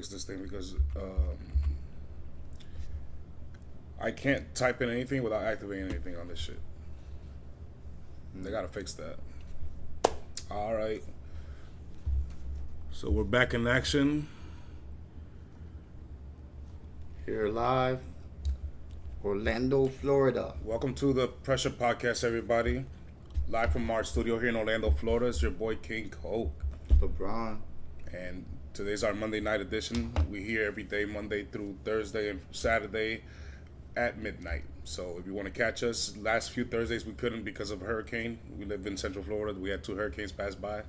fix this thing because I can't type in anything without activating anything on this shit. They gotta fix that. All right. So we're back in action. Here live, Orlando, Florida. Welcome to the Pressure Podcast, everybody. Live from our studio here in Orlando, Florida. It's your boy King Coke. LeBron. And today's our Monday night edition. We here every day, Monday through Thursday and Saturday at midnight. So if you want to catch us, last few Thursdays we couldn't because of a hurricane. We live in Central Florida. We had 2 hurricanes pass by.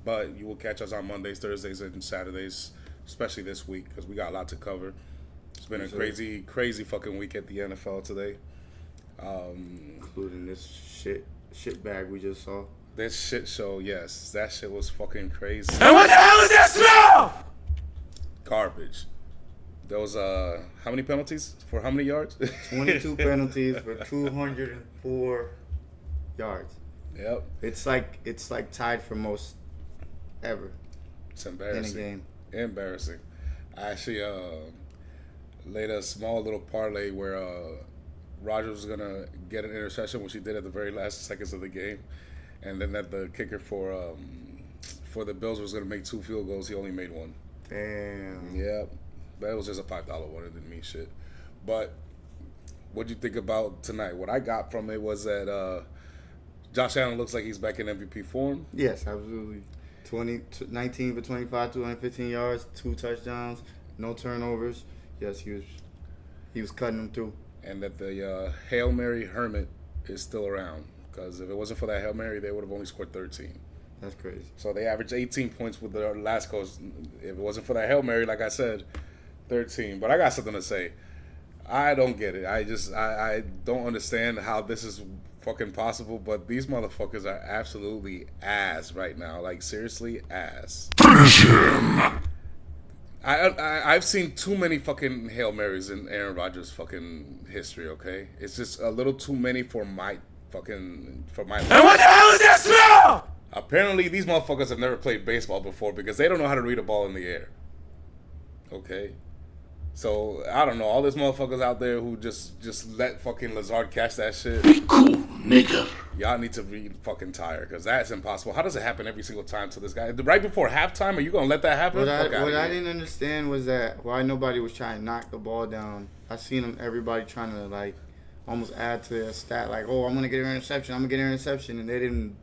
But you will catch us on Mondays, Thursdays, and Saturdays, especially this week because we got a lot to cover. It's been a crazy fucking week at the NFL today. Including this shit bag we just saw. This shit show, yes. That shit was fucking crazy. And what the hell is that smell? Garbage. There was, how many penalties? For how many yards? 22 penalties for 204 yards. Yep. It's like tied for most ever It's in embarrassing. a game. Embarrassing. I actually laid a small little parlay where Rodgers was going to get an interception, which he did at the very last seconds of the game. And then that the kicker for the Bills was going to make 2 field goals. He only made 1. Damn. Yep. That was just a $5 one. It didn't mean shit. But what'd you think about tonight? What I got from it was that Josh Allen looks like he's back in MVP form. Yes, absolutely. 19 for 25, 215 yards, 2 touchdowns, no turnovers. Yes, he was cutting them through. And that the Hail Mary Hermit is still around. Because if it wasn't for that Hail Mary, they would have only scored 13. That's crazy. So they averaged 18 points with their last coach. If it wasn't for that Hail Mary, like I said, 13. But I got something to say. I don't get it. I don't understand how this is fucking possible, but these motherfuckers are absolutely ass right now. Like, seriously, ass. Finish him. I've seen too many fucking Hail Marys in Aaron Rodgers' fucking history, okay? It's just a little too many for my And what the hell is that smell? Apparently, these motherfuckers have never played baseball before because they don't know how to read a ball in the air. Okay? So, I don't know. All these motherfuckers out there who just let fucking Lazard catch that shit. Be cool, nigga. Y'all need to be fucking tired because that's impossible. How does it happen every single time to this guy? Right before halftime, are you going to let that happen? What I didn't understand was that why nobody was trying to knock the ball down. I seen everybody trying to, like, almost add to their stat. Like, oh, I'm going to get an interception. And they didn't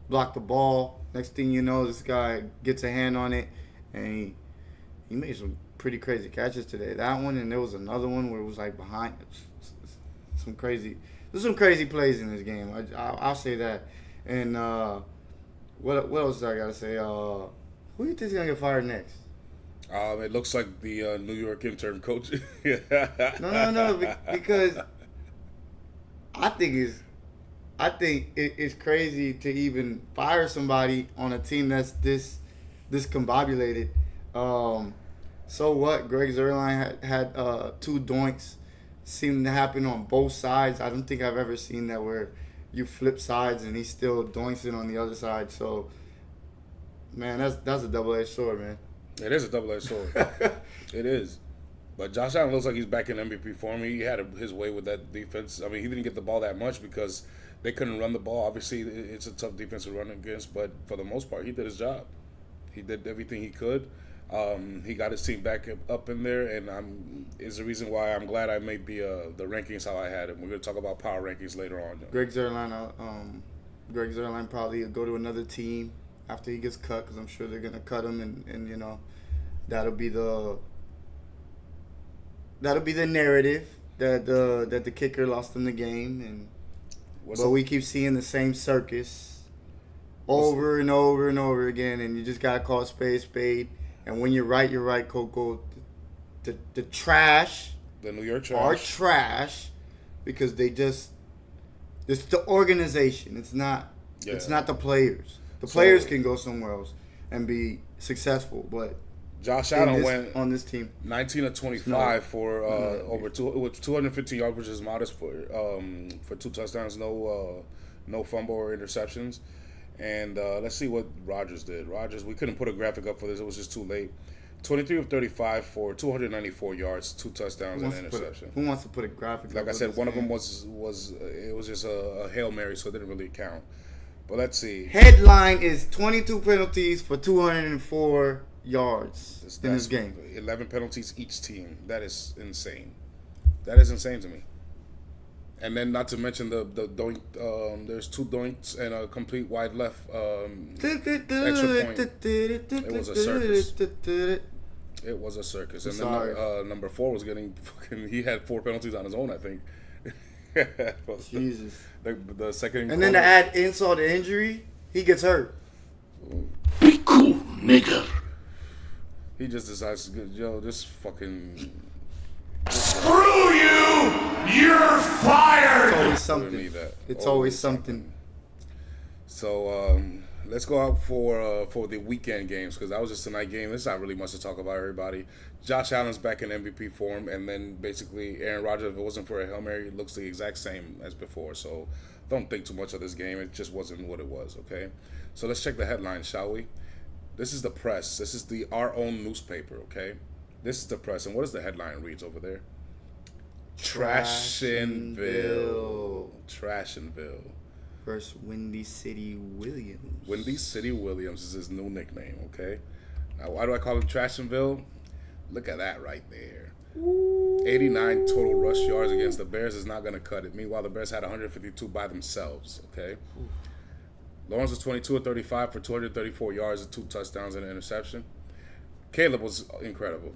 block the ball. Next thing you know, this guy gets a hand on it, and he made some pretty crazy catches today. That one, and there was another one where it was like behind. There's some crazy plays in this game. I'll say that. And what else I gotta say? Who do you think's gonna get fired next? It looks like the New York intern coach. No, because I think it's crazy to even fire somebody on a team that's this discombobulated. So what? Greg Zuerlein had 2 doinks. Seemed to happen on both sides. I don't think I've ever seen that where you flip sides and he still doinks it on the other side. So, man, that's a double-edged sword, man. It is a double-edged sword. It is. But Josh Allen looks like he's back in MVP form. He had his way with that defense. I mean, he didn't get the ball that much because they couldn't run the ball. Obviously, it's a tough defense to run against, but for the most part, he did his job. He did everything he could. He got his team back up in there, and is the reason why I'm glad I made the rankings how I had it. We're going to talk about power rankings later on. Greg Zuerlein probably will go to another team after he gets cut because I'm sure they're going to cut him, and you know, that'll be the narrative that the kicker lost in the game, but we keep seeing the same circus over and over and over again, and you just got to call a spade. And when you're right, Coco. The trash. The New York trash. Are trash because it's the organization. It's not the players. The players can go somewhere else and be succsuccessful, but Josh Allen went on this team 19 of 25 for over 250 yards, which is modest for 2 touchdowns, no fumble or interceptions. And let's see what Rodgers did. Rodgers, we couldn't put a graphic up for this. It was just too late. 23 of 35 for 294 yards, 2 touchdowns, and an Who interception. wants to put a graphic? Like up I of said, this one of game? them was it was just a Hail Mary, so it didn't really count. But let's see. Headline is 22 penalties for 204 yards in this game. 11 penalties each team. That is insane. That is insane to me. And then not to mention the doink. There's 2 doinks and a complete wide left extra point. It was a circus. It was a circus. And then number 4 was getting fucking. He had 4 penalties on his own, I think. Jesus. The second. And then to add insult to injury, he gets hurt. Be cool, nigga. He just decides to go, this fucking. Screw you! You're fired! It's always We something. need that. It's always something. So let's go out for the weekend games because that was just a night game. There's not really much to talk about, everybody. Josh Allen's back in MVP form, and then basically Aaron Rodgers, if it wasn't for a Hail Mary, looks the exact same as before. So don't think too much of this game. It just wasn't what it was, okay? So let's check the headlines, shall we? This is the press. This is our own newspaper, okay? This is the press. And what does the headline reads over there? Trashinville. Trashinville. Versus Windy City Williams. Windy City Williams is his new nickname, okay? Now, why do I call him Trashinville? Look at that right there. 89 total rush yards against the Bears is not going to cut it. Meanwhile, the Bears had 152 by themselves, okay? Lawrence was 22 of 35 for 234 yards and 2 touchdowns and an interception. Caleb was incredible.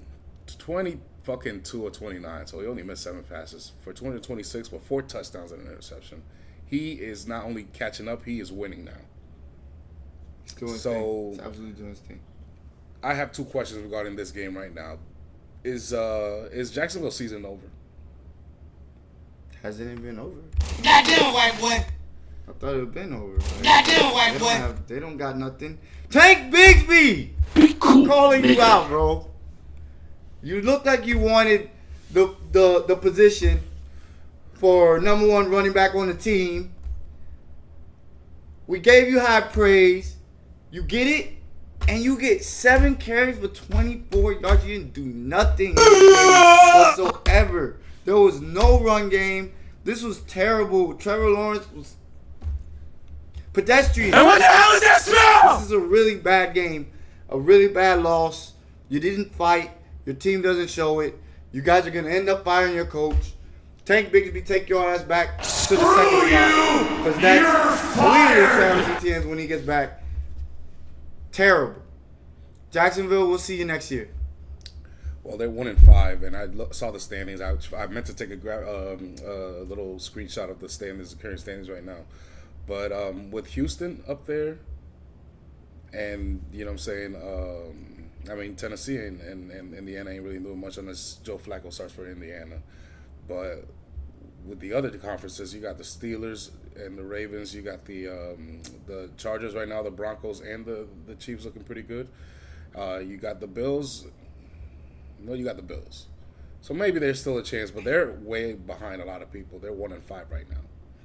22 of 29, so he only missed 7 passes for 226 with 4 touchdowns and an interception. He is not only catching up, he is winning now. He's doing his So- thing. He's absolutely doing his thing. I have 2 questions regarding this game right now. Is Jacksonville season over? Hasn't it been over? Goddamn white boy. I thought it had been over. Goddamn white boy. They don't got nothing. Tank Bigsby! I'm calling you out, bro. You look like you wanted the position for number 1 running back on the team. We gave you high praise. You get it? And you get 7 carries for 24 yards. You didn't do nothing in this game whatsoever. There was no run game. This was terrible. Trevor Lawrence was pedestrian. And what the hell is that smell? This is a really bad game. A really bad loss. You didn't fight. Your team doesn't show it. You guys are going to end up firing your coach. Tank Bigsby, take your ass back to the second spot. Because that's clearly Travis Etienne's when he gets back. Terrible. Jacksonville, we'll see you next year. Well, they're 1-5, and I saw the standings. I meant to take a little screenshot of the standings, the current standings right now. But with Houston up there, and you know what I'm saying, I mean Tennessee and Indiana ain't really doing much unless Joe Flacco starts for Indiana. But with the other conferences, you got the Steelers and the Ravens. You got the Chargers right now, the Broncos, and the Chiefs looking pretty good. You got the Bills. No, you got the Bills. So maybe there's still a chance, but they're way behind a lot of people. They're 1-5 right now,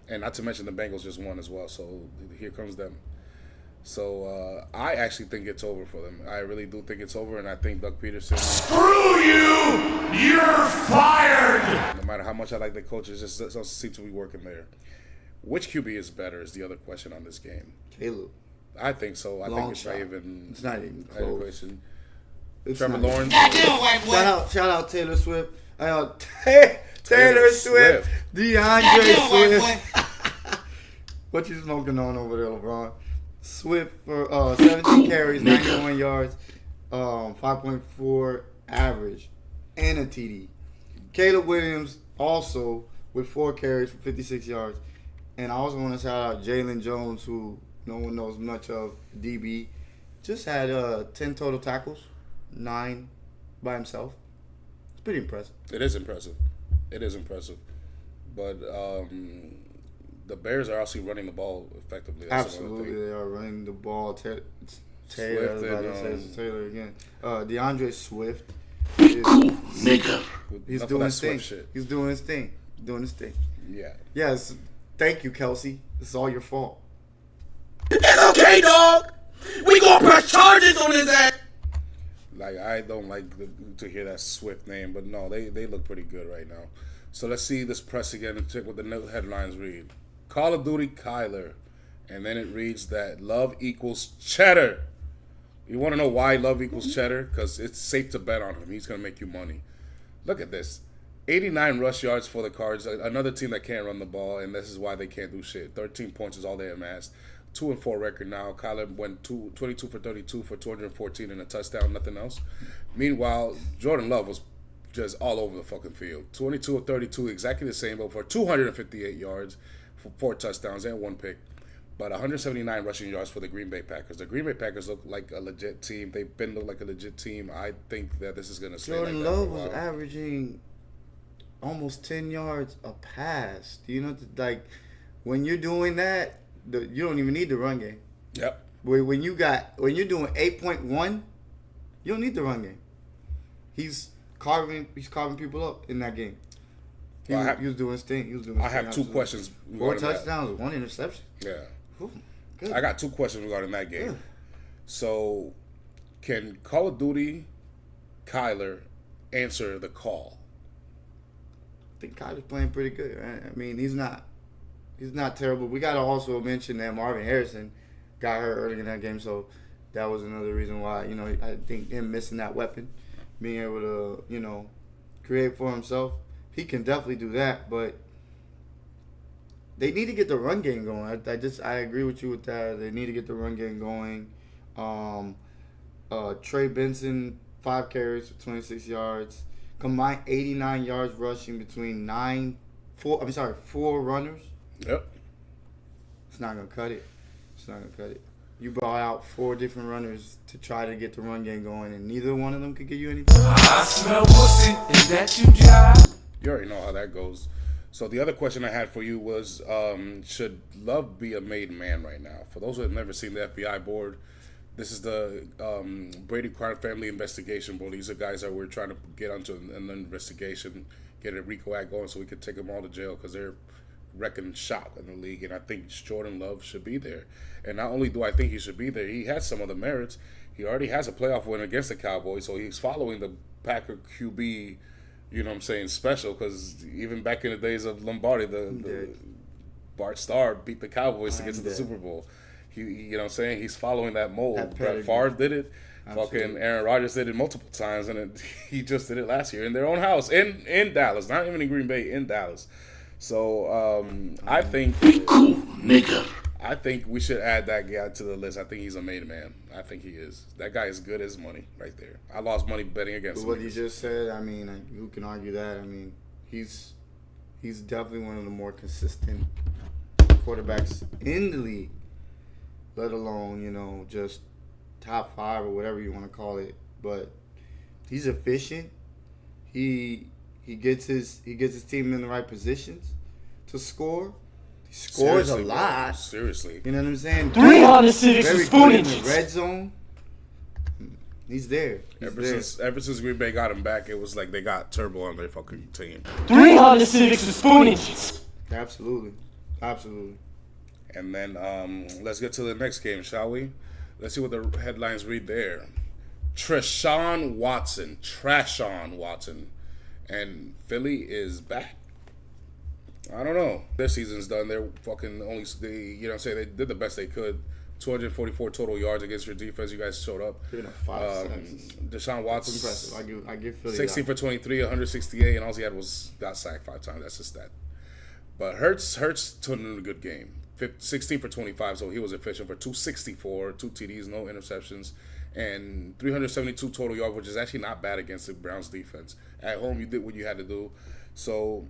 and not to mention the Bengals just won as well. So here comes them. So I actually think it's over for them. I really do think it's over, and I think Doug Peterson. Screw you! You're fired! No matter how much I like the coaches, just doesn't seem to be working there. Which QB is better is the other question on this game. Caleb. I think so. I Long think it's shot. not even. It's not even not even close. question. It's Trevor not- Lawrence. Goddamn white boy. Shout out Taylor Swift. Taylor Swift. Swift. DeAndre Goddamn white Swift. boy. What you smoking on over there, LeBron? Swift for 17 carries, 91 yards, 5.4 average, and a TD. Caleb Williams also with 4 carries for 56 yards. And I also want to shout out Jalen Jones, who no one knows much of, DB. Just had 10 total tackles, 9 by himself. It's pretty impressive. It is impressive. It is impressive. But the Bears are actually running the ball effectively. That's another Absolutely, thing. they are running the ball. Taylor, Swift I was about to say and, it's Taylor again. DeAndre Swift. Is, Nigga. he's Enough of doing that his thing. Swift shit. He's doing his thing. Doing his thing. Yeah. Yes. Thank you, Kelsey. This is all your fault. It's okay, dog. We gonna press charges on his ass. Like I don't like to hear that Swift name, but no, they look pretty good right now. So let's see this press again and check what the headlines read. Call of Duty Kyler, and then it reads that love equals cheddar. You want to know why love equals cheddar? Because it's safe to bet on him. He's going to make you money. Look at this. 89 rush yards for the Cards. Another team that can't run the ball, and this is why they can't do shit. 13 points is all they amassed. 2-4 record now. Kyler went 22 for 32 for 214 and a touchdown, nothing else. Meanwhile, Jordan Love was just all over the fucking field. 22 of 32, exactly the same, but for 258 yards, for 4 touchdowns and 1 pick. But 179 rushing yards for the Green Bay Packers. The Green Bay Packers look like a legit team. They've been look like a legit team. I think that this is going to stay Jordan like that for a Love was while. averaging almost 10 yards a pass. Do you know, like, when you're doing that, you don't even need the run game. Yep. When you're doing 8.1, you don't need the run game. He's carving people up in that game. He was doing his thing. I have 2 questions. 4 regarding that. touchdowns, 1 interception. Yeah. Ooh, good. I got 2 questions regarding that game. Yeah. So, can Call of Duty Kyler answer the call? I think Kyler's playing pretty good. Right? I mean, he's not terrible. We got to also mention that Marvin Harrison got hurt early in that game, so that was another reason why, I think him missing that weapon, being able to, create for himself, he can definitely do that, but they need to get the run game going. I agree with you with that. They need to get the run game going. Trey Benson, 5 carries for 26 yards. Combined 89 yards rushing between 4 runners. Yep. It's not going to cut it. You brought out 4 different runners to try to get the run game going, and neither one of them could give you anything. I smell pussy. Is that you, jive? You already know how that goes. So the other question I had for you was, should Love be a made man right now? For those who have never seen the FBI board, this is the Brady crime family investigation board. These are guys that we're trying to get onto an investigation, get a RICO Act going so we could take them all to jail because they're wrecking shop in the league. And I think Jordan Love should be there. And not only do I think he should be there, he has some of the merits. He already has a playoff win against the Cowboys, so he's following the Packer QB, special, because even back in the days of Lombardi, the Bart Starr beat the Cowboys to get to the Super Bowl. He's following that mold. Brett Favre did it. Absolutely. Fucking Aaron Rodgers did it multiple times, and he just did it last year in their own house, in Dallas, not even in Green Bay, in Dallas. So I think Cool, nigga. I think we should add that guy to the list. I think he's a made man. I think he is. That guy is good as money right there. I lost money betting against But him. what you just said, I mean, who can argue that? I mean, he's definitely one of the more consistent quarterbacks in the league, let alone, just top 5 or whatever you want to call it. But he's efficient. He gets his team in the right positions to score. He scores Seriously, a lot. bro. Seriously. You know what I'm saying? 300 civics Very with good in the spoonage. red zone. He's there. Ever since Green Bay got him back, it was like they got turbo on their fucking team. 300 civics with spoonage. Absolutely. And then let's get to the next game, shall we? Let's see what the headlines read there. Trashon Watson. And Philly is back. I don't know. Their season's done. They're fucking they did the best they could. 244 total yards against your defense. You guys showed up. Given a 5 sacks. Deshaun Watson, Impressive. I give Philly 16 that. for 23, 168, and all he had got sacked 5 times. That's his stat. But Hurts turned in a good game. 16 for 25, so he was efficient for 264, 2 TDs, no interceptions, and 372 total yards, which is actually not bad against the Browns defense. At home, you did what you had to do. So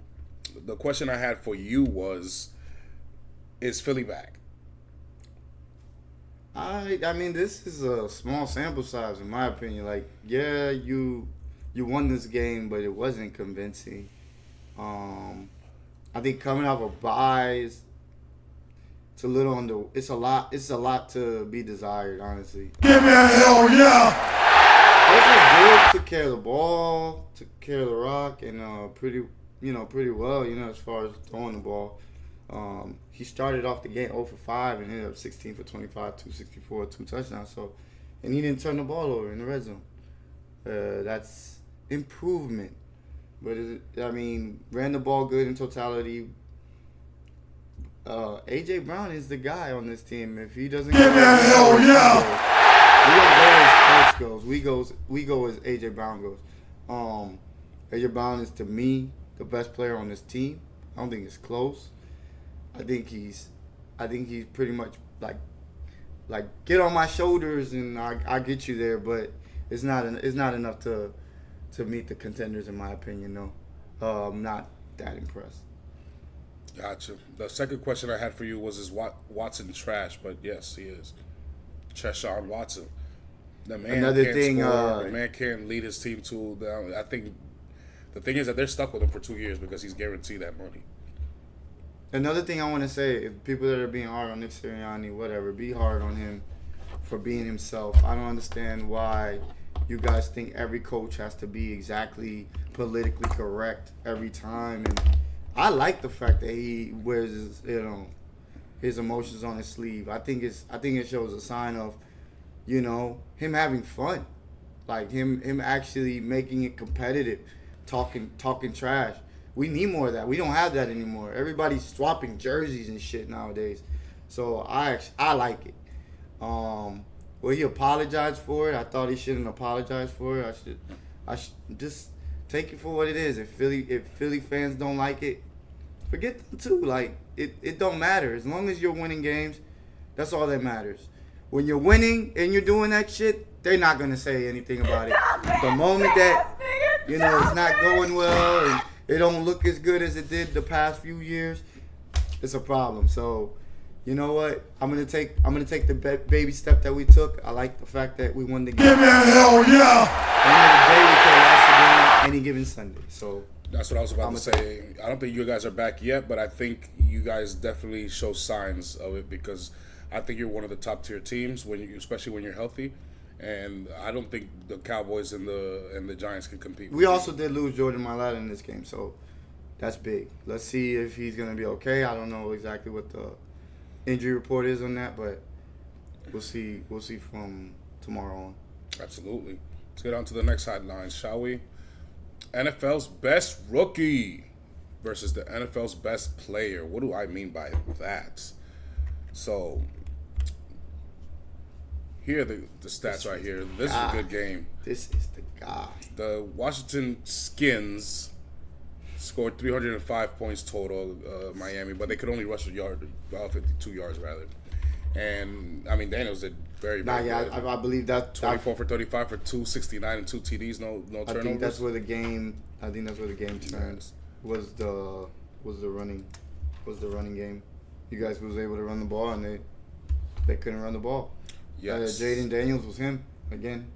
the question I had for you was, is Philly back? I mean, this is a small sample size, in my opinion. Like, yeah, you won this game, but it wasn't convincing. I think coming off a bye, it's a little under. It's a lot to be desired, honestly. Give me a hell yeah. This is good. Took care of the ball, took care of the rock, and pretty well. As far as throwing the ball. He started off the game 0 for 5 and ended up 16 for 25, 264, 2 touchdowns. So, and he didn't turn the ball over in the red zone. That's improvement. But ran the ball good in totality. AJ Brown is the guy on this team. If he doesn't go, hell yeah! We don't go as Colts goes. We go as AJ Brown goes. AJ Brown is, to me, the best player on this team. I don't think it's close. I think he's pretty much like get on my shoulders and I get you there, but it's not enough to meet the contenders in my opinion. No, I'm not that impressed. Gotcha. The second question I had for you was, is Watson trash? But yes, he is. Deshaun Watson. The man Another can't thing, score. The man can't lead his team to. I think the thing is that they're stuck with him for 2 years because he's guaranteed that money. Another thing I want to say, if people that are being hard on Nick Sirianni, whatever, be hard on him for being himself. I don't understand why you guys think every coach has to be exactly politically correct every time. And I like the fact that he wears his emotions on his sleeve. I think it shows a sign of, him having fun, like him actually making it competitive, talking trash. We need more of that. We don't have that anymore. Everybody's swapping jerseys and shit nowadays. So I like it. Well, he apologized for it. I thought he shouldn't apologize for it. I should just take it for what it is. If Philly fans don't like it, forget them too. Like it don't matter. As long as you're winning games, that's all that matters. When you're winning and you're doing that shit, they're not gonna say anything about it. The moment that it's not going well and it don't look as good as it did the past few years, it's a problem. So, you know what? I'm gonna take the baby step that we took. I like the fact that we won the game. Give me a hell yeah! End of the day, we can lost the game any given Sunday. So that's what I was about to say. I don't think you guys are back yet, but I think you guys definitely show signs of it because I think you're one of the top tier teams especially when you're healthy. And I don't think the Cowboys and the Giants can compete. We also did lose Jordan Mailata in this game, so that's big. Let's see if he's gonna be okay. I don't know exactly what the injury report is on that, but we'll see. We'll see from tomorrow on. Absolutely. Let's get on to the next headlines, shall we? NFL's best rookie versus the NFL's best player. What do I mean by that? So here are the stats right here. This is a good game. This is the guy. The Washington Skins scored 305 points total, Miami, but they could only rush 52 yards rather. And Daniels did very good. I believe that 24 for 35 for 269 and 2 TDs, no turnovers. I think that's where the game turned. Was the running game. You guys was able to run the ball and they couldn't run the ball. Yes. Jaden Daniels was him again.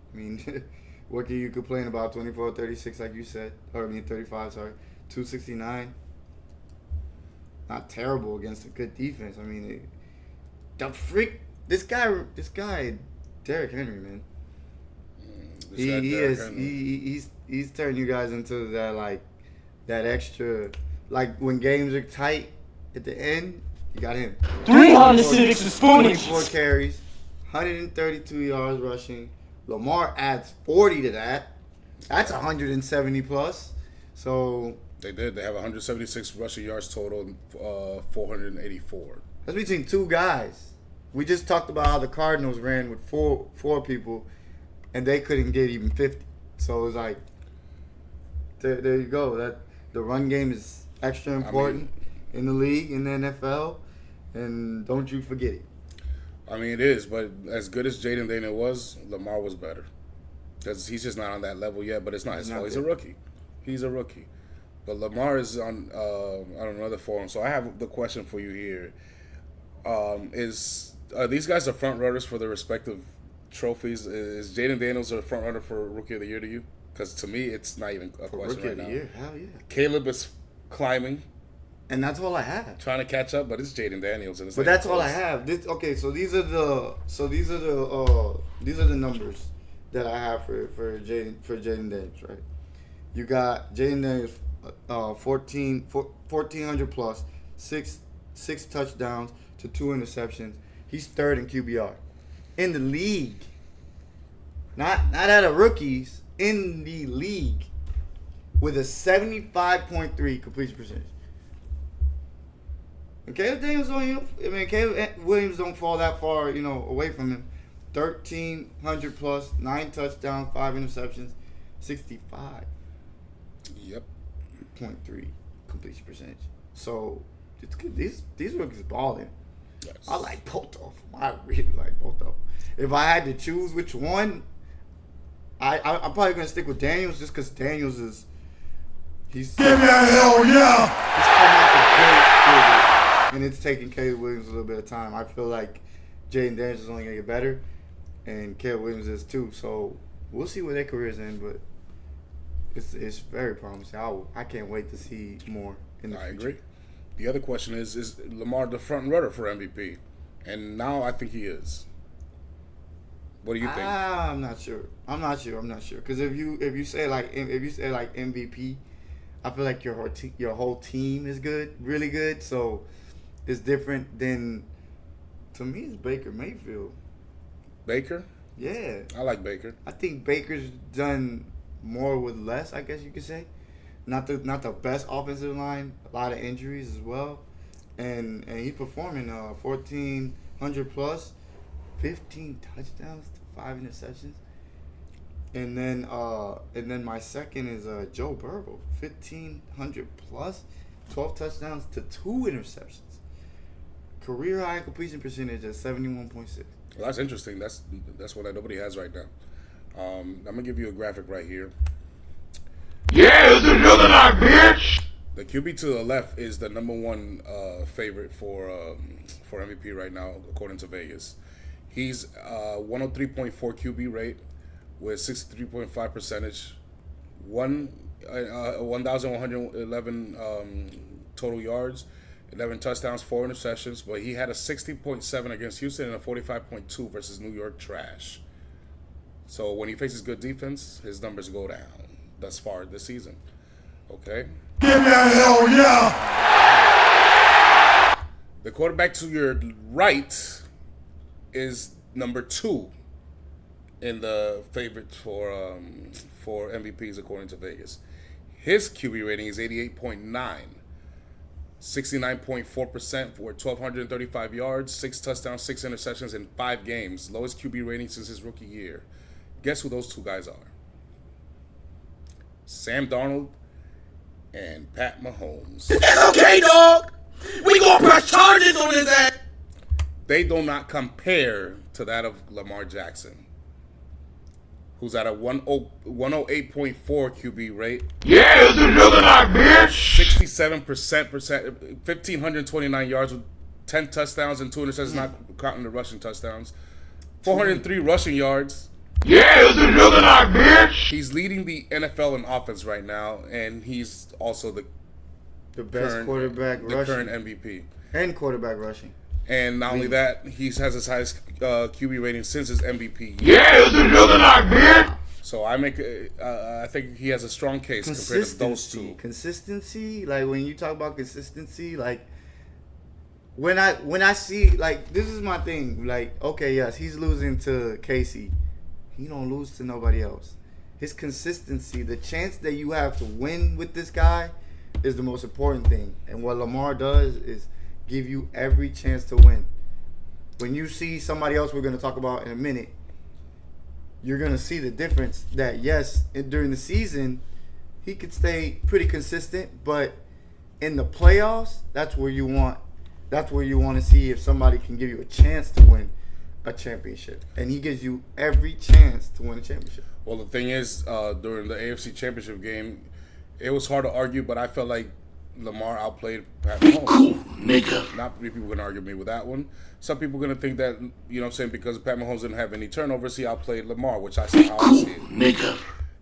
What can you complain about? 24, 36, like you said. 35, sorry. 269. Not terrible against a good defense. This guy, Derrick Henry, man. He's turning you guys into that extra, like when games are tight at the end, you got him. 24 carries, 132 yards rushing. Lamar adds 40 to that. That's 170 plus. So they did. They have 176 rushing yards total, 484. That's between two guys. We just talked about how the Cardinals ran with four people, and they couldn't get even 50. So it was like, there you go. That the run game is extra important in the league, in the NFL, and don't you forget it. It is, but as good as Jaden Daniels was, Lamar was better. Because he's just not on that level yet, but it's not his fault. He's a rookie. He's a rookie. But Lamar is on another forum. So I have the question for you here. Are these guys the front runners for their respective trophies? Is Jaden Daniels a front runner for Rookie of the Year to you? Because to me, it's not even a question Rookie right now. Rookie of the Year, hell yeah. Caleb is climbing. And that's all I have. Trying to catch up, but it's Jaden Daniels. And but that's all I have. So these are the numbers that I have for Jaden Daniels, right? You got Jaden Daniels, 1,400 plus, six touchdowns to 2 interceptions. He's third in QBR in the league. Not out of rookies. in the league with a 75.3 completion percentage. And Caleb Daniels Caleb Williams don't fall that far, away from him. 1,300 plus, 9 touchdowns, 5 interceptions, 65.3 Yep. completion percentage. So it's good. These rookies balling. Yes. I like both of them. I really like both of them. If I had to choose which one, I'm probably gonna stick with Daniels just because Daniels is he's Give me a hell yeah! he's coming out the gate, and it's taking Caleb Williams a little bit of time. I feel like Jaden Daniels is only gonna get better, and Caleb Williams is too. So we'll see where their careers end, but it's very promising. I can't wait to see more in the I future. agree. The other question is Lamar the front runner for MVP? And now I think he is. What do you think? I'm not sure. Because if you say like MVP, I feel like your whole team is good, really good. So it's different than, to me, it's Baker Mayfield. Baker? Yeah, I like Baker. I think Baker's done more with less, I guess you could say. Not the best offensive line, a lot of injuries as well, and he's performing 1,400 plus, 15 touchdowns to 5 interceptions, and then my second is Joe Burrow, 1,500 plus, 12 touchdowns to 2 interceptions, career high completion percentage at 71.6. Well, that's interesting. That's what nobody has right now. I'm gonna give you a graphic right here. Yeah, it's another night, bitch! The QB to the left is the number one favorite for MVP right now, according to Vegas. He's 103.4 QB rate with 63.5 percentage, 1,111 total yards, 11 touchdowns, 4 interceptions. But he had a 60.7 against Houston and a 45.2 versus New York Trash. So when he faces good defense, his numbers go down thus far this season. Okay. Give me a hell yeah! The quarterback to your right is number 2 in the favorites for MVPs according to Vegas. His QB rating is 88.9, 69.4% for 1,235 yards, 6 touchdowns, 6 interceptions in 5 games. Lowest QB rating since his rookie year. Guess who those 2 guys are? Sam Darnold and Pat Mahomes. It's okay, dog! We gonna press charges on his ass! They do not compare to that of Lamar Jackson, who's at a 108.4 QB rate. Yeah, it's another night, bitch! 1,529 yards with 10 touchdowns and 2 interceptions, not counting the rushing touchdowns. 403 rushing yards. Yeah, it's another night, bitch! He's leading the NFL in offense right now, and he's also the best quarterback rushing. current MVP. And quarterback rushing. And not only that, he has his highest QB rating since his MVP. Yeah, it's another night, bitch! So I think he has a strong case compared to those 2. Consistency, like when you talk about consistency, like when I see, like, this is my thing, like, okay, yes, he's losing to Casey. He don't lose to nobody else. His consistency, the chance that you have to win with this guy is the most important thing. And what Lamar does is give you every chance to win. When you see somebody else we're going to talk about in a minute, you're going to see the difference that, yes, during the season, he could stay pretty consistent, but in the playoffs, that's where you want to see if somebody can give you a chance to win a championship. And he gives you every chance to win a championship. Well, the thing is, during the AFC Championship game, it was hard to argue, but I felt like Lamar outplayed Pat Mahomes. Nigga. Not many people are going to argue with me with that one. Some people are going to think that, you know what I'm saying, because Pat Mahomes didn't have any turnovers, he outplayed Lamar, which I see how I see it. Nigga.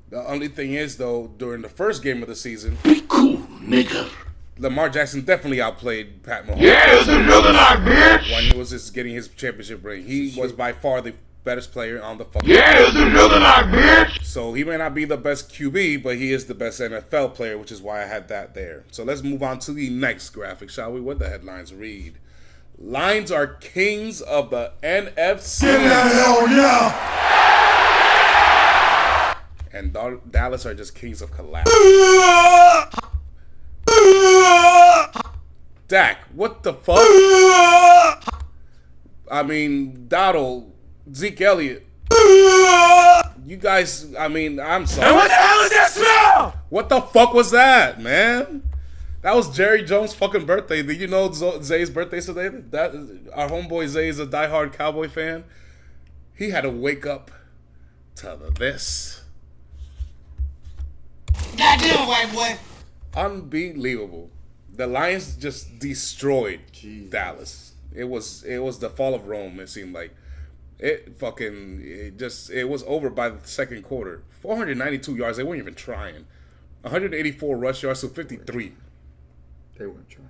The only thing is, though, during the first game of the season, Nigga. Lamar Jackson definitely outplayed Pat Mahomes. Yeah, it's another night, bitch! When he was just getting his championship ring. He was by far the best player on the fucking Yeah, it's another night, bitch! So he may not be the best QB, but he is the best NFL player, which is why I had that there. So let's move on to the next graphic, shall we? What the headlines read? Lions are kings of the NFC. Give me a hell yeah! and Dallas are just kings of collapse. Dak, what the fuck? I mean, Dowdle, Zeke Elliott. You guys, I mean, I'm sorry. And what the hell is that smell? What the fuck was that, man? That was Jerry Jones' fucking birthday. Did you know Zay's birthday today? That our homeboy Zay is a diehard Cowboy fan. He had to wake up to this. Goddamn white boy. Unbelievable. The Lions just destroyed Jeez. Dallas. It was the fall of Rome. It seemed like it was over by the second quarter. 492 yards. They weren't even trying. 184 rush yards to 53. They weren't trying.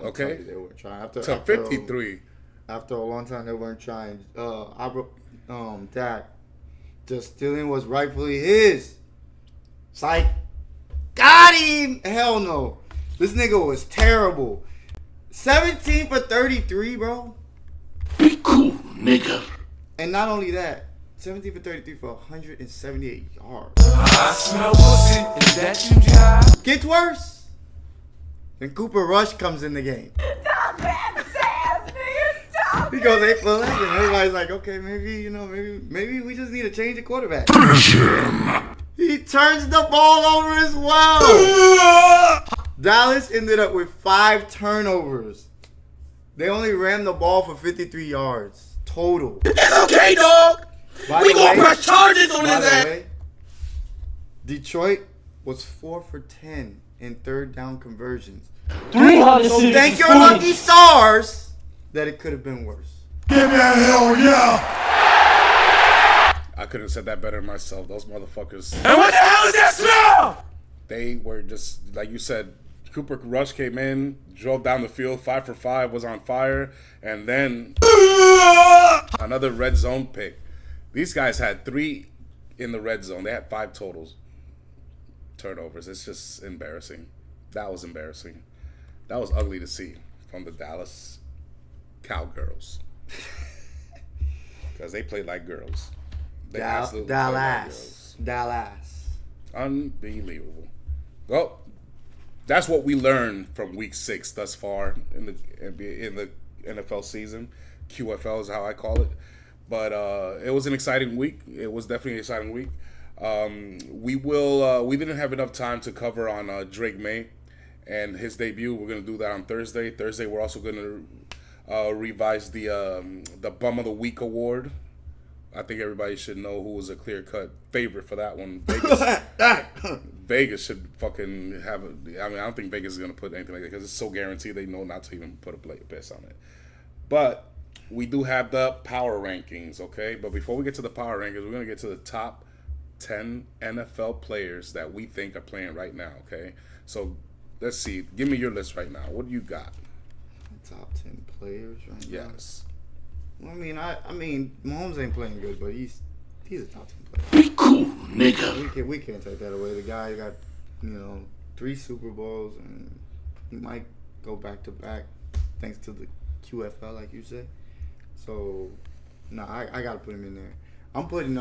Okay, They weren't trying. to 53. After a long time, they weren't trying. Dak, the stealing was rightfully his. It's like, got him. Hell no. This nigga was terrible. 17 for 33, bro. Be cool, nigga. And not only that, 17 for 33 for 178 yards. I smell pussy. Is that you, John? Gets worse. Then Cooper Rush comes in the game. He goes 8 for 11. Everybody's like, okay, maybe we just need to change the quarterback. He turns the ball over as well. Dallas ended up with 5 turnovers. They only ran the ball for 53 yards total. It's okay, dog. By We the gonna way- press charges on By his the ass. way, Detroit was 4 for 10 in third down conversions. So 360 thank your lucky stars that it could have been worse. Give me a hell yeah. I couldn't have said that better myself. Those motherfuckers, And what the hell is that smell? they were just like you said. Cooper Rush came in, drove down the field, 5 for 5, was on fire, and then another red zone pick. These guys had 3 in the red zone. They had 5 totals turnovers. It's just embarrassing. That was embarrassing. That was ugly to see from the Dallas Cowgirls. Because they played like girls. They absolutely played like girls. Dallas. Unbelievable. Well, that's what we learned from week 6 thus far in the NFL season. QFL is how I call it. But it was an exciting week. It was definitely an exciting week. We didn't have enough time to cover on Drake May and his debut. We're gonna do that on Thursday. Thursday, we're also gonna revise the Bum of the Week award. I think everybody should know who was a clear-cut favorite for that one. Vegas should fucking have it. I mean, I don't think Vegas is going to put anything like that because it's so guaranteed they know not to even put a piss on it. But we do have the power rankings, okay? But before we get to the power rankings, we're going to get to the top 10 NFL players that we think are playing right now, okay? So let's see. Give me your list right now. What do you got? Top 10 players right now. Yes. Well, I mean, Mahomes ain't playing good, but he's a top 10 player. Be cool, nigga. We can't take that away. The guy got 3 Super Bowls, and he might go back to back thanks to the QFL, like you said. So, I gotta put him in there. I'm putting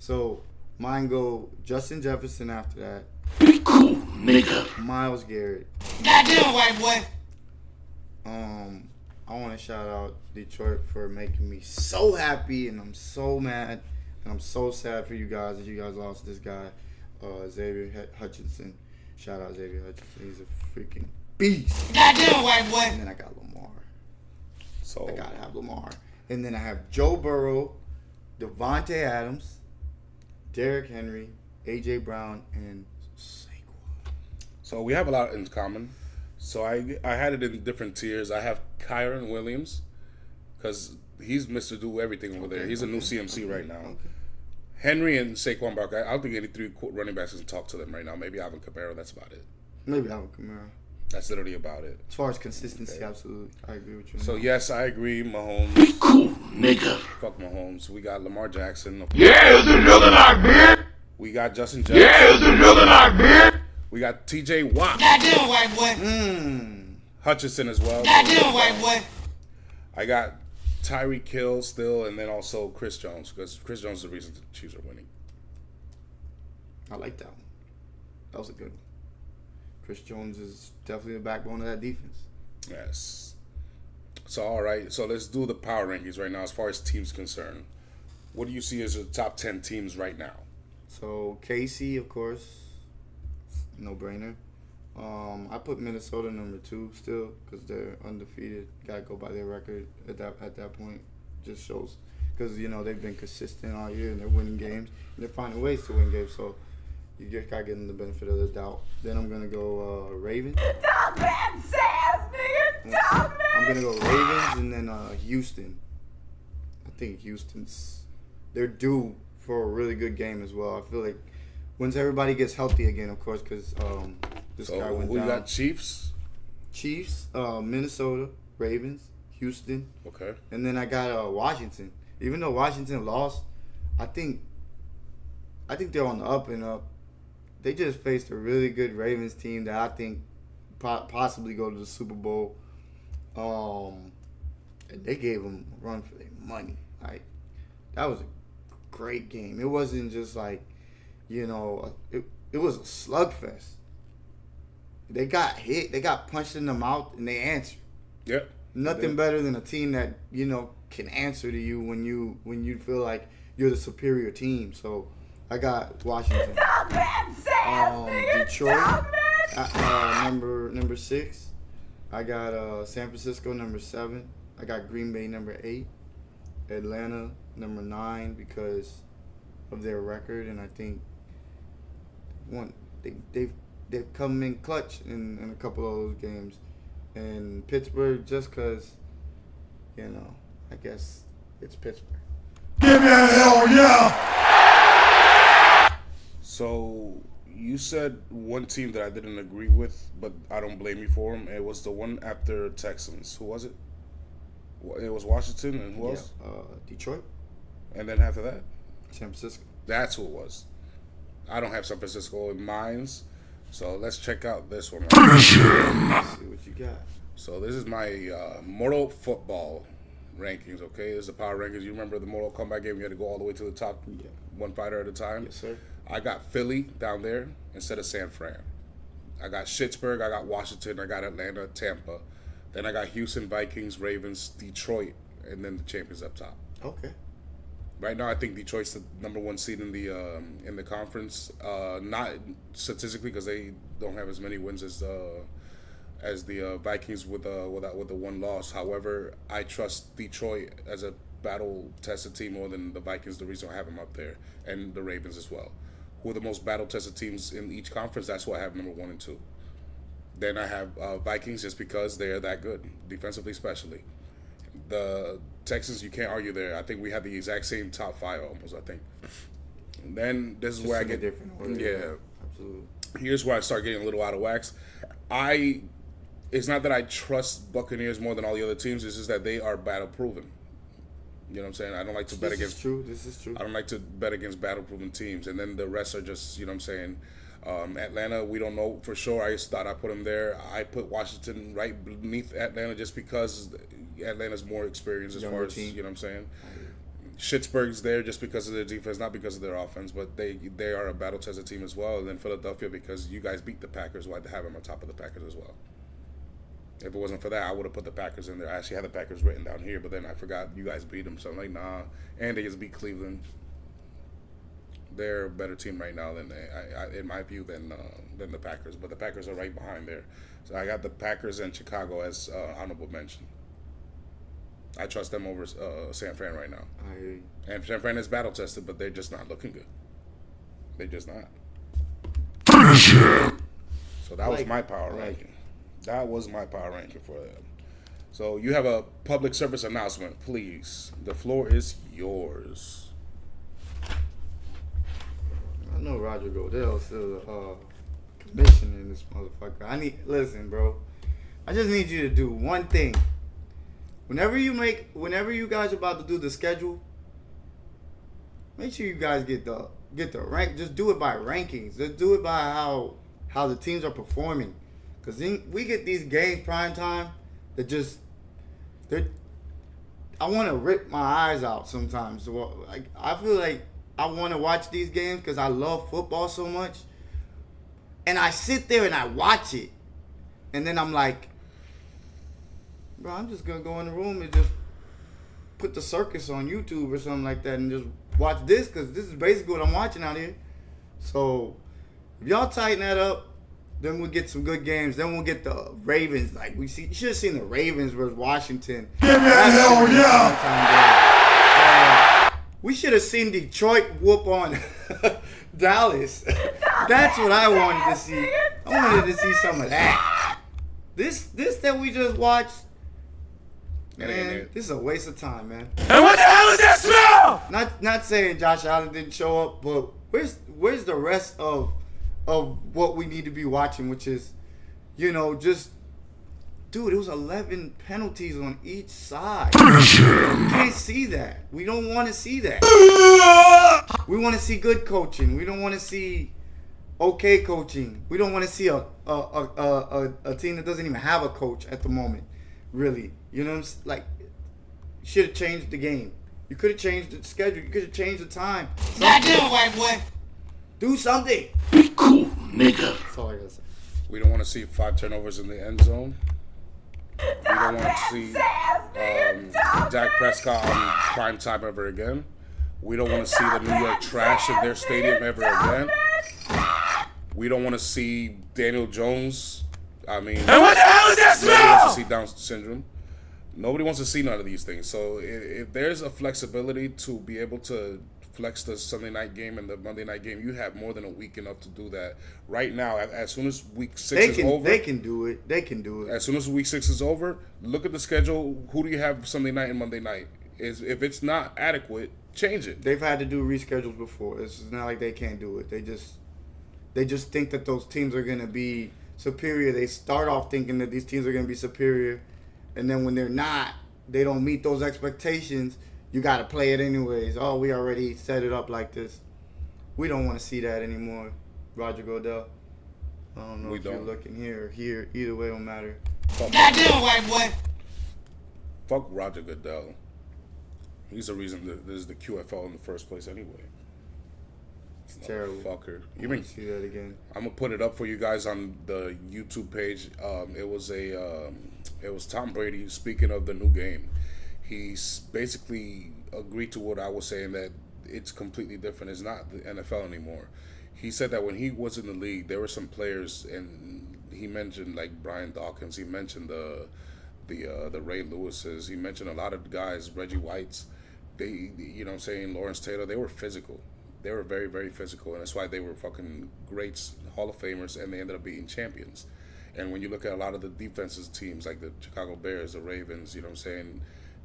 so mine go Justin Jefferson after that. Be cool, nigga. Myles Garrett. Goddamn white boy. I want to shout out Detroit for making me so happy, and I'm so mad, and I'm so sad for you guys that you guys lost this guy, Xavier Hutchinson. Shout out Xavier Hutchinson. He's a freaking beast. Goddamn white boy. And then I got Lamar. So I gotta have Lamar. And then I have Joe Burrow, Devontae Adams, Derrick Henry, A.J. Brown, and Saquon. So we have a lot in common. So I had it in different tiers. I have Kyron Williams because he's Mr. Do Everything over there. He's a new CMC right now. Okay. Henry and Saquon Barkley. I don't think any 3 running backs can talk to them right now. Maybe Alvin Kamara. That's about it. Maybe Alvin Kamara. That's literally about it. As far as consistency, absolutely. I agree with you. So yes, I agree. Mahomes. Be cool, nigga. Fuck Mahomes. We got Lamar Jackson. Yeah, is it looking like me? We got Justin Jefferson. Yeah, is it looking like me? We got T.J. Watt. Goddamn white boy. Hutchinson as well. Goddamn white boy. I got Tyreek Hill still, and then also Chris Jones because Chris Jones is the reason the Chiefs are winning. I like that one. That was a good one. Chris Jones is definitely the backbone of that defense. Yes. So, all right. So, let's do the power rankings right now as far as teams concerned. What do you see as the top 10 teams right now? So, KC, of course, no-brainer. I put Minnesota number 2 still because they're undefeated. Got to go by their record at that point. Just shows because, they've been consistent all year and they're winning games. And they're finding ways to win games. So, you just got to give them the benefit of the doubt. Then I'm going to go Ravens. Dog man says, nigga. Dog man. I'm going to go Ravens and then Houston. I think they're due for a really good game as well. I feel like once everybody gets healthy again, of course, because this guy went who down. you got? Chiefs? Chiefs, Minnesota, Ravens, Houston. Okay. And then I got Washington. Even though Washington lost, I think they're on the up and up. They just faced a really good Ravens team that I think possibly go to the Super Bowl. And they gave them a run for their money. Like, that was a great game. It wasn't just like, it was a slugfest. They got hit, they got punched in the mouth, and they answered. Yep. Nothing better than a team that, can answer to you when you feel like you're the superior team. So I got Washington. Dog man says, nigga. Detroit, Dog man. number 6. I got San Francisco number 7. I got Green Bay number 8. Atlanta number 9 because of their record, and I think they've come in clutch in a couple of those games. And Pittsburgh just because, I guess it's Pittsburgh. Give me a hell yeah. So, you said one team that I didn't agree with, but I don't blame you for them. It was the one after Texans. Who was it? It was Washington, and who else? Detroit, And then after that? San Francisco. That's who it was. I don't have San Francisco in mines, so let's check out this one. Let's see what you got. So this is my Mortal Football rankings, okay? This is the power rankings. You remember the Mortal Kombat game? You had to go all the way to the top, one fighter at a time? Yes, sir. I got Philly down there instead of San Fran. I got Pittsburgh, I got Washington, I got Atlanta, Tampa. Then I got Houston, Vikings, Ravens, Detroit, and then the champions up top. Okay. Right now, I think Detroit's the number 1 seed in the conference. Not statistically because they don't have as many wins as the Vikings with the one loss. However, I trust Detroit as a battle-tested team more than the Vikings. The reason I have them up there, and the Ravens as well, who are the most battle-tested teams in each conference. That's why I have number 1 and 2. Then I have Vikings just because they're that good defensively, especially. The Texans, you can't argue there. I think we have the exact same top 5 almost, I think. And then this is Just where I in a get different order. Yeah. Absolutely. Here's where I start getting a little out of wax. It's not that I trust Buccaneers more than all the other teams. It's just that they are battle proven. You know what I'm saying? I don't like to bet against. This is true. I don't like to bet against battle proven teams, and then the rest are just, you know what I'm saying. Atlanta, we don't know for sure. I just thought I put them there. I put Washington right beneath Atlanta just because Atlanta's more experienced as Younger far as, team. you know what I'm saying. Pittsburgh's there just because of their defense, not because of their offense, but they are a battle-tested team as well. And then Philadelphia, because you guys beat the Packers, why to have them on top of the Packers as well. If it wasn't for that, I would have put the Packers in there. I actually had the Packers written down here, but then I forgot you guys beat them. So I'm like, nah. And they just beat Cleveland. They're a better team right now than in my view, than the Packers. But the Packers are right behind there. So I got the Packers and Chicago as honorable mention. I trust them over San Fran right now. I hear you. And San Fran is battle tested, but they're just not looking good. They're just not. So that was my power ranking. That was my power ranking for them. So you have a public service announcement, please. The floor is yours. I know Roger Goodell's still commissioning this motherfucker. Listen, bro. I just need you to do one thing. Whenever you guys are about to do the schedule, make sure you guys get the rank. Just do it by rankings. Just do it by how the teams are performing. Cause then we get these games prime time that I want to rip my eyes out sometimes. Like I feel like I want to watch these games because I love football so much. And I sit there and I watch it. And then I'm like, bro, I'm just going to go in the room and just put the circus on YouTube or something like that and just watch this because this is basically what I'm watching out here. So if y'all tighten that up, then we'll get some good games. Then we'll get the Ravens. Like you should have seen the Ravens versus Washington. We should have seen Detroit whoop on Dallas. That's what I wanted to see. I wanted to see some of that. This that we just watched, man, this is a waste of time, man. And what the hell is that smell? Not saying Josh Allen didn't show up, but where's the rest of what we need to be watching, which is, just, dude, it was 11 penalties on each side. We can't see that. We don't want to see that. We want to see good coaching. We don't want to see okay coaching. We don't want to see a team that doesn't even have a coach at the moment, really. You know what I'm saying? Like, you should have changed the game. You could have changed the schedule. You could have changed the time. Goddamn, white boy. Do something. Be cool, nigga. That's all I gotta say. We don't want to see 5 turnovers in the end zone. We don't want to see Dak Prescott on prime time ever again. We don't want to see the New York trash in their stadium ever again. We don't want to see Daniel Jones. I mean, And what the hell is that nobody wants to smell? see Down syndrome. Nobody wants to see none of these things. So if there's a flexibility to be able to flex the Sunday night game and the Monday night game, you have more than a week enough to do that. Right now, as soon as week 6 is over, They can do it. They can do it. as soon as week 6 is over, look at the schedule. Who do you have Sunday night and Monday night? If it's not adequate, change it. They've had to do reschedules before. It's not like they can't do it. They just think that those teams are gonna be superior. They start off thinking that these teams are gonna be superior, and then when they're not, they don't meet those expectations. You got to play it anyways. Oh, we already set it up like this. We don't want to see that anymore, Roger Goodell. I don't know We if you're don't. looking here or here. Either way, it don't matter. Goddamn, white boy. Fuck Roger Goodell. He's the reason that there's the QFL in the first place anyway. It's terrible. Fucker. You You may mean see that again. I'm gonna put it up for you guys on the YouTube page. It was Tom Brady speaking of the new game. He's basically agreed to what I was saying, that it's completely different. It's not the NFL anymore. He said that when he was in the league, there were some players, and he mentioned like Brian Dawkins. He mentioned the Ray Lewises. He mentioned a lot of guys, Reggie Whites. They, you know what I'm saying, Lawrence Taylor. They were physical. They were very, very physical, and that's why they were fucking greats, Hall of Famers, and they ended up being champions. And when you look at a lot of the defenses teams, like the Chicago Bears, the Ravens, you know what I'm saying,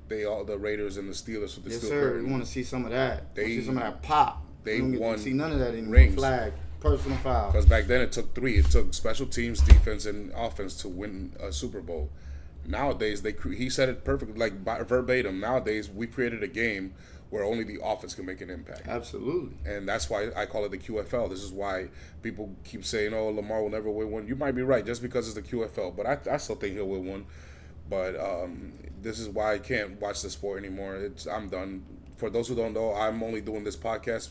the Raiders and the Steelers with the Yes, Steel sir. Curtain, We want to see some of that. We They- see some of that pop. they We don't get won to see none of that anymore. rings. Flag, personal foul. because back then it took 3. It took special teams, defense, and offense to win a Super Bowl. Nowadays, he said it perfectly, like verbatim. Nowadays, we created a game where only the offense can make an impact. Absolutely. And that's why I call it the QFL. This is why people keep saying, oh, Lamar will never win one. You might be right, just because it's the QFL. But I still think he'll win one. But this is why I can't watch the sport anymore. I'm done. For those who don't know, I'm only doing this podcast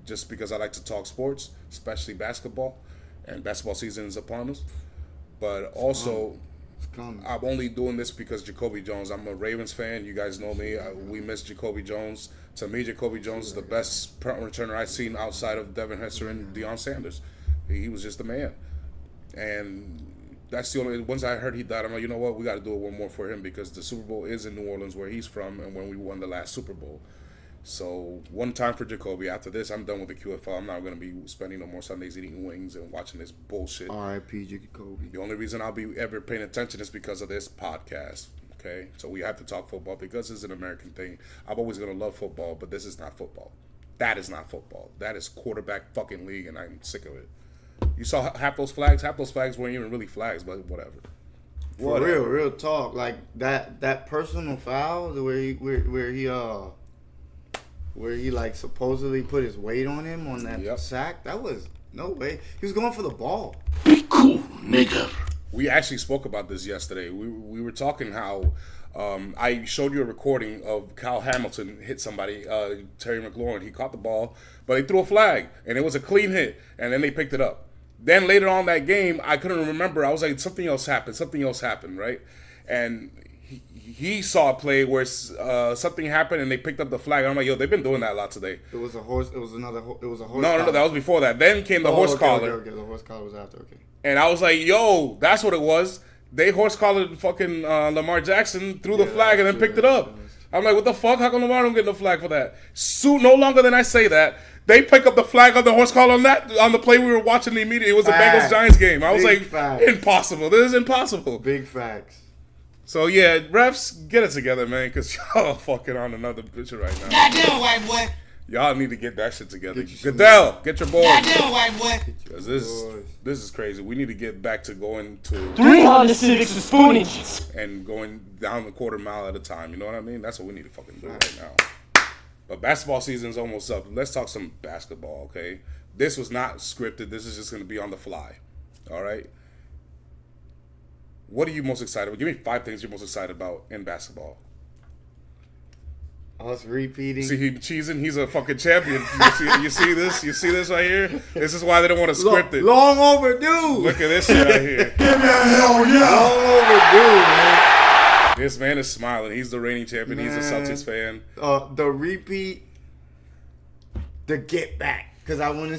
just because I like to talk sports, especially basketball. And basketball season is upon us. But also, It's coming. I'm only doing this because Jacoby Jones. I'm a Ravens fan. You guys know me. We miss Jacoby Jones. To me, Jacoby Jones is the best punt returner I've seen outside of Devin Hester and Deion Sanders. He was just the man. And that's the only, once I heard he died, I'm like, you know what? We got to do it one more for him, because the Super Bowl is in New Orleans, where he's from, and when we won the last Super Bowl. So one time for Jacoby. After this, I'm done with the QFL. I'm not going to be spending no more Sundays eating wings and watching this bullshit. R.I.P. Jacoby. The only reason I'll be ever paying attention is because of this podcast. Okay, so we have to talk football because it's an American thing. I'm always gonna love football, but this is not football. That is not football. That is quarterback fucking league, and I'm sick of it. You saw half those flags. Half those flags weren't even really flags, but whatever. For real talk. Like that personal foul where he like supposedly put his weight on him on that sack. That was no way. He was going for the ball. Be cool, nigga. We actually spoke about this yesterday. We were talking how I showed you a recording of Kyle Hamilton hit somebody, Terry McLaurin. He caught the ball, but they threw a flag, and it was a clean hit, and then they picked it up. Then later on that game, I couldn't remember. I was like, something else happened, right? And he saw a play where something happened, and they picked up the flag. And I'm like, yo, they've been doing that a lot today. It was a horse. It was another. It was a horse. No, that was before that. Then came the horse collar. Okay. The horse collar was after. Okay. And I was like, yo, that's what it was. They horse collared fucking Lamar Jackson, threw the flag, and then picked it up. I'm like, what the fuck? How come Lamar don't get no flag for that? No longer than I say that, they pick up the flag on the horse collar on the play we were watching immediately. It was the Bengals-Giants game. I was like, impossible. This is impossible. Big facts. So, yeah, refs, get it together, man, because y'all fucking on another bitch right now. Goddamn, white boy. Y'all need to get that shit together. Goodell, get your boy. Goddamn, white boy. Because this is crazy. We need to get back to going to 3 Honda Civics with spoon engines. and going down the quarter mile at a time. You know what I mean? That's what we need to fucking do right now. But basketball season's almost up. Let's talk some basketball, okay? This was not scripted. This is just going to be on the fly. All right? What are you most excited about? Give me 5 things you're most excited about in basketball. Us repeating. See, he cheesing. He's a fucking champion. You see this? You see this right here? This is why they don't want to script it. Long overdue. Look at this shit right here. Give me a hell yeah. Long overdue, man. This man is smiling. He's the reigning champion. He's a Celtics fan. The repeat, the get back. Because I want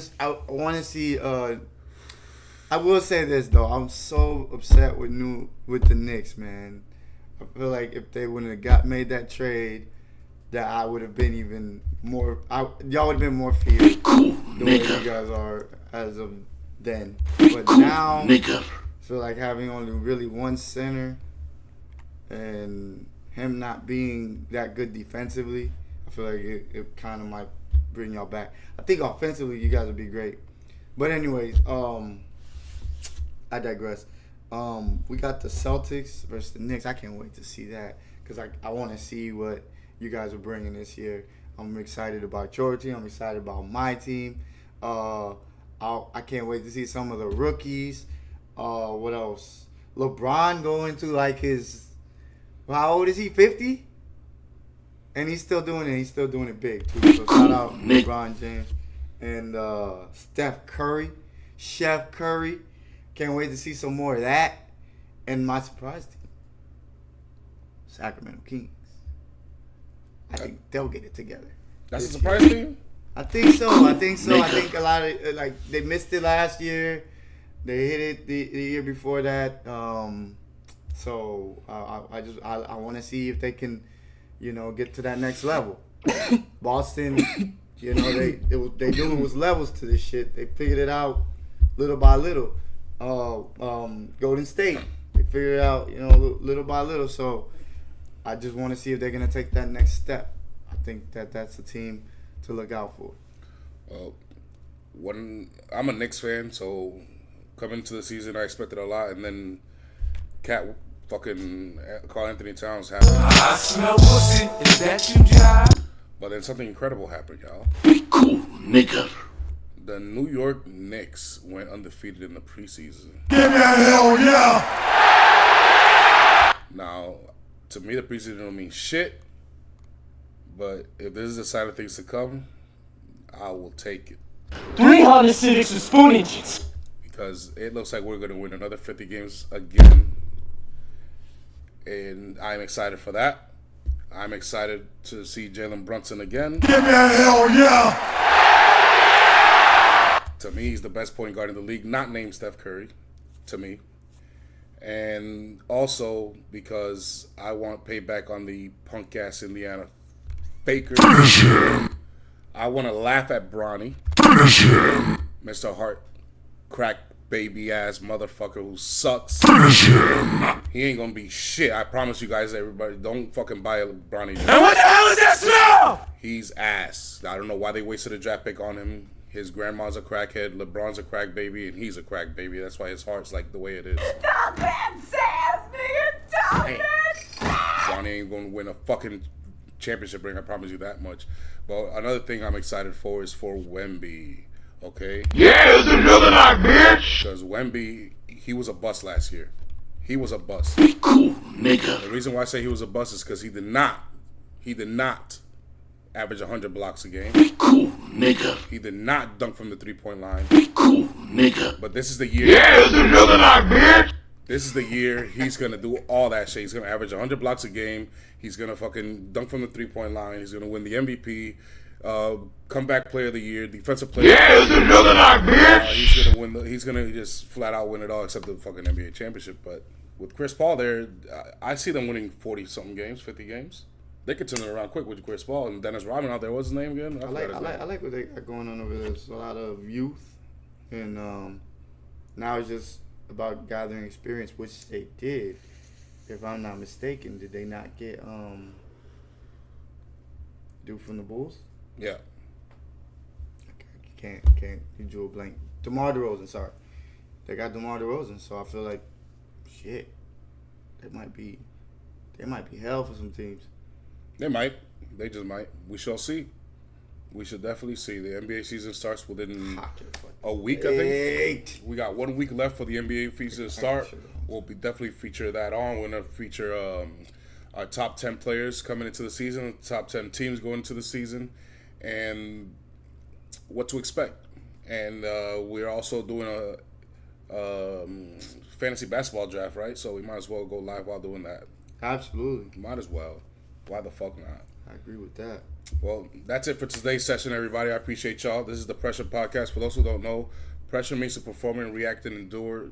to see. I will say this though. I'm so upset with the Knicks, man. I feel like if they wouldn't have made that trade, that I would have been even more. Y'all would have been more feared the way you guys are as of then. But now, I feel like having only really one center and him not being that good defensively, I feel like it kind of might bring y'all back. I think offensively, you guys would be great. But anyways, I digress. We got the Celtics versus the Knicks. I can't wait to see that because I want to see what you guys are bringing this year. I'm excited about your team. I'm excited about my team. I can't wait to see some of the rookies. What else? LeBron going to like his. How old is he? 50? And he's still doing it. He's still doing it big too. So shout out LeBron James and Steph Curry, Chef Curry. Can't wait to see some more of that. And my surprise team, Sacramento Kings. I think they'll get it together. That's a surprise team? I think so. I think a lot of they missed it last year. They hit it the year before that. So I want to see if they can, get to that next level. Boston, they knew it was levels to this shit. They figured it out little by little. Golden State, they figured it out, little by little. So I just want to see if they're gonna take that next step. I think that's a team to look out for. Well, I'm a Knicks fan, so coming into the season, I expected a lot, and then Karl Anthony Towns happened. I smell pussy. Is that you, John? But then something incredible happened, y'all. Be cool, nigga. The New York Knicks went undefeated in the preseason. Give me a hell yeah. Now, to me, the preseason don't mean shit. But if this is a sign of things to come, I will take it. 3 Honda Civics with spoon engines. Because it looks like we're going to win another 50 games again. And I'm excited for that. I'm excited to see Jalen Brunson again. Give me a hell yeah. To me, he's the best point guard in the league, not named Steph Curry, to me. And also because I want payback on the punk-ass Indiana fakers. I want to laugh at Bronny. Mr. Hart, crack baby-ass motherfucker who sucks. He ain't going to be shit. I promise you guys, everybody, don't fucking buy a Bronny. And what the hell is that smell? He's ass. I don't know why they wasted a draft pick on him. His grandma's a crackhead, LeBron's a crack baby, and he's a crack baby. That's why his heart's like the way it is. Stop that, Sass, nigga! Stop that! Bronny ain't gonna win a fucking championship ring, I promise you that much. But another thing I'm excited for is for Wemby, okay? Yeah, it's another night, bitch. Because Wemby, he was a bust last year. he was a bust. Be cool, nigga. The reason why I say he was a bust is because he did not average 100 blocks a game. Be cool, nigga. He did not dunk from the 3-point line. Be cool, nigga. But this is the year. Yeah, it's another night, bitch. This is the year he's going to do all that shit. He's going to average 100 blocks a game. He's going to fucking dunk from the 3-point line. He's going to win the MVP, comeback player of the year, defensive player. Yeah, it's another night, bitch. He's going to win. He's going to just flat out win it all except the fucking NBA championship. But with Chris Paul there, I see them winning 40-something games, 50 games. They could turn it around quick with Chris Paul and Dennis Rodman out there. What's his name again? I like what they got going on over there. There's a lot of youth, and now it's just about gathering experience, which they did. If I'm not mistaken, did they not get dude from the Bulls? Yeah. Can't you drew a blank. DeMar DeRozan, sorry. They got DeMar DeRozan, so I feel like shit. They might be hell for some teams. They might. They just might. We shall see. We should definitely see. The NBA season starts within a week, I think. We got 1 week left for the NBA season to start. We'll be definitely feature that on. We're going to feature our top 10 players coming into the season, top 10 teams going into the season, and what to expect. And we're also doing a fantasy basketball draft, right? So we might as well go live while doing that. Absolutely. Might as well. Why the fuck not? I agree with that. Well, that's it for today's session, everybody. I appreciate y'all. This is the Pressure Podcast. For those who don't know, pressure means to perform and react and endure